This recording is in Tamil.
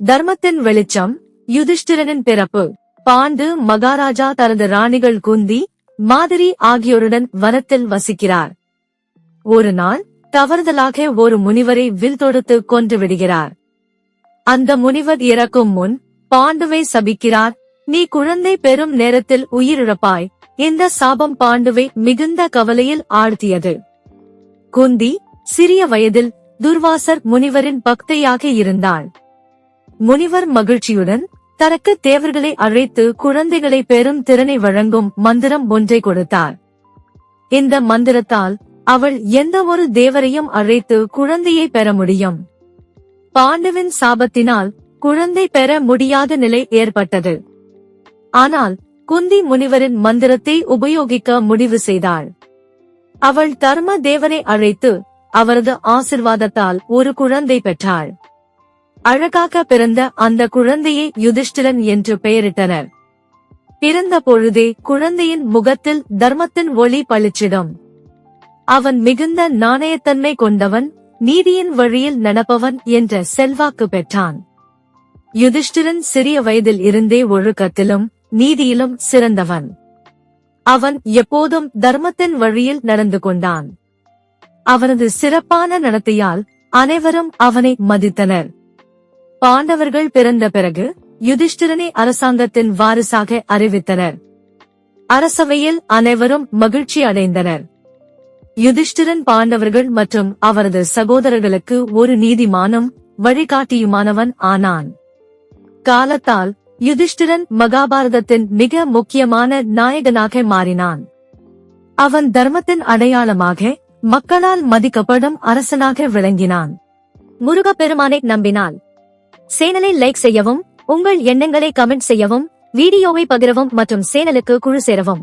தர்மத்தின் வெளிச்சம். யுதிஷ்டிரனின் பிறப்பு. பாண்டு மகாராஜா தனது ராணிகள் குந்தி, மாதரி ஆகியோருடன் வனத்தில் வசிக்கிறார். ஒரு நாள் தவறுதலாக ஒரு முனிவரை வில் தொடுத்து கொன்று விடுகிறார். அந்த முனிவர் இறக்கும் முன் பாண்டுவை சபிக்கிறார். நீ குழந்தை பெறும் நேரத்தில் உயிரிழப்பாய். இந்த சாபம் பாண்டுவை மிகுந்த கவலையில் ஆழ்த்தியது. குந்தி சிறிய வயதில் துர்வாசர் முனிவரின் பக்தையாக இருந்தாள். முனிவர் மகிழ்ச்சியுடன் தனக்கு தேவர்களை அழைத்து குழந்தைகளை பெறும் திறனை வழங்கும் மந்திரம் ஒன்றை கொடுத்தார். இந்த மந்திரத்தால் அவள் எந்த ஒரு தேவரையும் அழைத்து குழந்தையை பெற முடியும். பாண்டுவின் சாபத்தினால் குழந்தை பெற முடியாத நிலை ஏற்பட்டது. ஆனால் குந்தி முனிவரின் மந்திரத்தை உபயோகிக்க முடிவு செய்தாள். அவள் தர்ம தேவனை அழைத்து அவரது ஆசிர்வாதத்தால் ஒரு குழந்தை பெற்றாள். அழகாக பிறந்த அந்த குழந்தையை யுதிஷ்டிரன் என்று பெயரிட்டனர். பிறந்த பொழுதே குழந்தையின் முகத்தில் தர்மத்தின் ஒளி பளிச்சிடும். அவன் மிகுந்த நாணயத்தன்மை கொண்டவன், நீதியின் வழியில் நடப்பவன் என்ற செல்வாக்கு பெற்றான். யுதிஷ்டிரன் சிறிய வயதில் இருந்தே ஒழுக்கத்திலும் நீதியிலும் சிறந்தவன். அவன் எப்போதும் தர்மத்தின் வழியில் நடந்து கொண்டான். அவனது சிறப்பான நடத்தையால் அனைவரும் அவனை மதித்தனர். பாண்டவர்கள் பிறந்த பிறகு யுதிஷ்டிரனை அரசாங்கத்தின் வாரிசாக அறிவித்தனர். அரசவையில் அனைவரும் மகிழ்ச்சி அடைந்தனர். யுதிஷ்டிரன் பாண்டவர்கள் மற்றும் அவரது சகோதரர்களுக்கு ஒரு நீதிமானும் வழிகாட்டியுமானவன் ஆனான். காலத்தால் யுதிஷ்டிரன் மகாபாரதத்தின் மிக முக்கியமான நாயகனாக மாறினான். அவன் தர்மத்தின் அடையாளமாக மக்களால் மதிக்கப்படும் அரசனாக விளங்கினான். முருகப்பெருமானை நம்பினாள். சேனலை லைக் செய்யவும், உங்கள் எண்ணங்களை கமெண்ட் செய்யவும், வீடியோவை பகிரவும் மற்றும் சேனலுக்கு குழு சேரவும்.